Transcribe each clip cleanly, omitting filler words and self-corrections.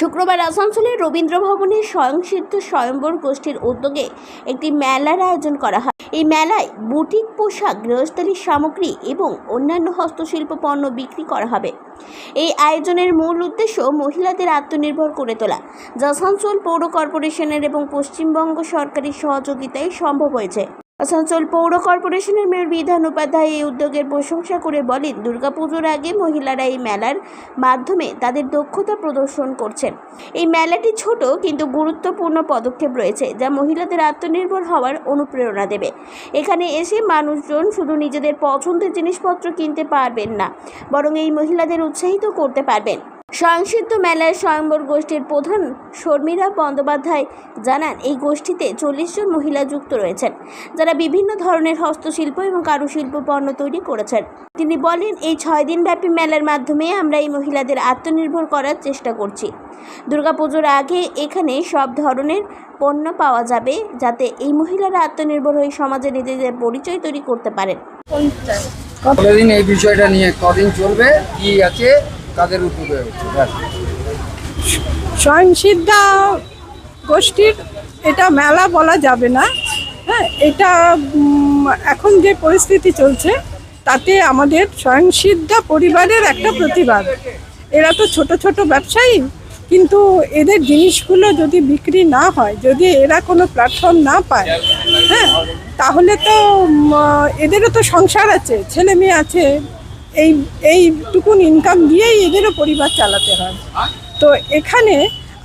শুক্রবার আসানসোলের রবীন্দ্র ভবনে স্বয়ংসিদ্ধ স্বয়ম্বর গোষ্ঠীর উদ্যোগে একটি মেলার আয়োজন করা হয়। এই মেলায় বুটিক পোশাক, গৃহস্থালির সামগ্রী এবং অন্যান্য হস্তশিল্প পণ্য বিক্রি করা হবে। এই আয়োজনের মূল উদ্দেশ্য মহিলাদের আত্মনির্ভর করে তোলা, যা আসানসোল পৌর কর্পোরেশনের এবং পশ্চিমবঙ্গ সরকারের সহযোগিতায় সম্ভব হয়েছে। আসানসোল পৌর কর্পোরেশনের মেয়র বিধান উপাধ্যায় এই উদ্যোগের প্রশংসা করে বলেন, দুর্গাপুজোর আগে মহিলারা এই মেলার মাধ্যমে তাদের দক্ষতা প্রদর্শন করছেন। এই মেলাটি ছোট কিন্তু গুরুত্বপূর্ণ পদক্ষেপ রয়েছে, যা মহিলাদের আত্মনির্ভর হওয়ার অনুপ্রেরণা দেবে। এখানে এসে মানুষজন শুধু নিজেদের পছন্দের জিনিসপত্র কিনতে পারবেন না, বরং এই মহিলাদের উৎসাহিত করতে পারবেন। স্বয়ংসিদ্ধ মেলায় স্বয়ম্বর গোষ্ঠীর প্রধান শর্মিলা বন্দ্যোপাধ্যায় জানান, এই গোষ্ঠীতে 40 জন মহিলা যুক্ত রয়েছেন, যারা বিভিন্ন ধরনের হস্তশিল্প এবং কারুশিল্প পণ্য তৈরি করেছেন। তিনি বলেন, এই 6 দিন ব্যাপী মেলার মাধ্যমে আমরা এই মহিলাদের আত্মনির্ভর করার চেষ্টা করছি। দুর্গাপুজোর আগে এখানে সব ধরনের পণ্য পাওয়া যাবে, যাতে এই মহিলারা আত্মনির্ভর হয়ে সমাজে নিজেদের পরিচয় তৈরি করতে পারেন। কতদিন এই বিষয়টা নিয়ে কদিন চলবে, কি আছে, তাদের উদ্যোগে হচ্ছে স্বয়ংসিদ্ধা গোষ্ঠীর এটা মেলা বলা যাবে না। হ্যাঁ, এটা এখন যে পরিস্থিতি চলছে তাতে আমাদের স্বয়ংসিদ্ধা পরিবারের একটা প্রতিবাদ। এরা তো ছোট ছোট ব্যবসায়ী, কিন্তু এদের জিনিসগুলো যদি বিক্রি না হয়, যদি এরা কোনো প্ল্যাটফর্ম না পায়, হ্যাঁ, তাহলে তো এদেরও তো সংসার আছে, ছেলে মেয়ে আছে, এইটুকুন ইনকাম দিয়েই এদেরও পরিবার চালাতে হয়। তো এখানে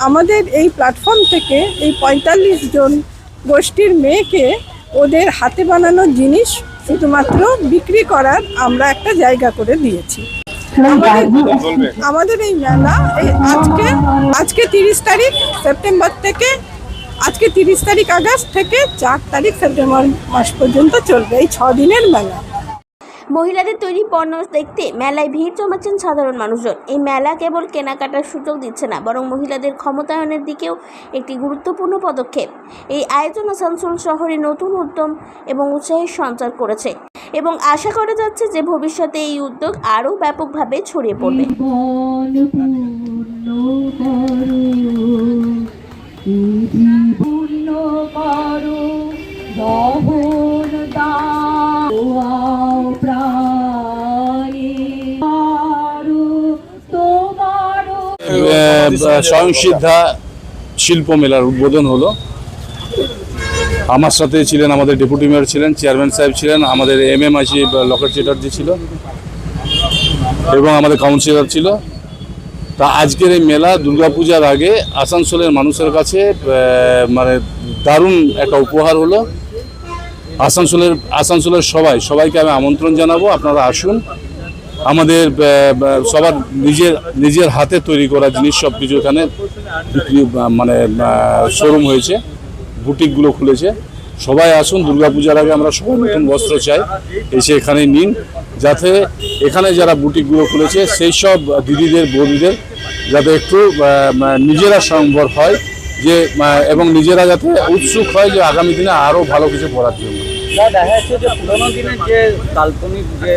আমাদের এই প্ল্যাটফর্ম থেকে এই 45 জন গোষ্ঠীর মেয়েকে ওদের হাতে বানানো জিনিস শুধুমাত্র বিক্রি করার আমরা একটা জায়গা করে দিয়েছি। আমাদের এই মেলা আজকে 30 তারিখ সেপ্টেম্বর থেকে, আজকে 30 তারিখ আগস্ট থেকে 4 তারিখ সেপ্টেম্বর মাস পর্যন্ত চলবে এই 6 দিনের মেলা। মহিলাদের তৈরি পণ্য দেখতে মেলায় ভিড় জমাচ্ছেন সাধারণ মানুষজন। এই মেলা কেবল কেনাকাটার সুযোগ দিচ্ছে না, বরং মহিলাদের ক্ষমতায়নের দিকেও একটি গুরুত্বপূর্ণ পদক্ষেপ। এই আয়োজন আসানসোল শহরে নতুন উদ্যম এবং উৎসাহের সঞ্চার করেছে এবং আশা করা যাচ্ছে যে ভবিষ্যতে এই উদ্যোগ আরও ব্যাপকভাবে ছড়িয়ে পড়বে। স্বয়ংসিদ্ধা শিল্প মেলার উদ্বোধন হলো। আমার সাথে ছিলেন আমাদের ডেপুটি মেয়র ছিলেন, চেয়ারম্যান সাহেব ছিলেন, আমাদের MMIC লকেট চ্যাটার্জি ছিল এবং আমাদের কাউন্সিলর ছিল। তা আজকের এই মেলা দুর্গাপূজার আগে আসানসোলের মানুষের কাছে মানে দারুণ একটা উপহার হলো। আসানসোলের সবাইকে আমি আমন্ত্রণ জানাবো, আপনারা আসুন। আমাদের সবার নিজের হাতে তৈরি করা জিনিস সব কিছু এখানে বিক্রি, মানে শোরুম হয়েছে, বুটিকগুলো খুলেছে। সবাই আসুন, দুর্গাপূজার আগে আমরা সবাই নতুন বস্ত্র চাই, এসে এখানে নিন, যাতে এখানে যারা বুটিকগুলো খুলেছে সেই সব দিদিদের বৌদিদের যাতে একটু নিজেরা স্বয়ংবর হয় যে, এবং নিজেরা যাতে উৎসুক হয় যে আগামী দিনে আরও ভালো কিছু করার জন্য। দেখা যাচ্ছে যে পুরোনো দিনের যে কাল্পনিক যে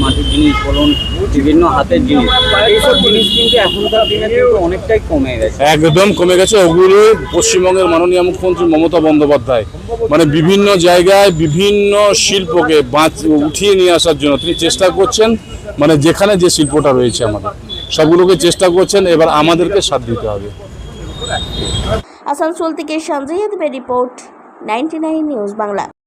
মাটির জিনিস বলুন, বিভিন্ন হাতের জিনিস, এইসব জিনিস কিন্তু এখনকার দিনে কিন্তু অনেকটাই কমে গেছে, একদম কমে গেছে। ওগুলো পশ্চিমবঙ্গের মাননীয় মুখ্যমন্ত্রী মমতা বন্দ্যোপাধ্যায় মানে বিভিন্ন জায়গায় বিভিন্ন শিল্পকে উঠিয়ে নিয়ে আসার জন্য তিনি চেষ্টা করছেন। মানে যেখানে যে শিল্পটা রয়েছে আমাদের সবগুলোকে চেষ্টা করছেন, এবার আমাদেরকে সাথ দিতে হবে। আসানসোল থেকে সঞ্জয় দেবের রিপোর্ট, 99 নিউজ বাংলা।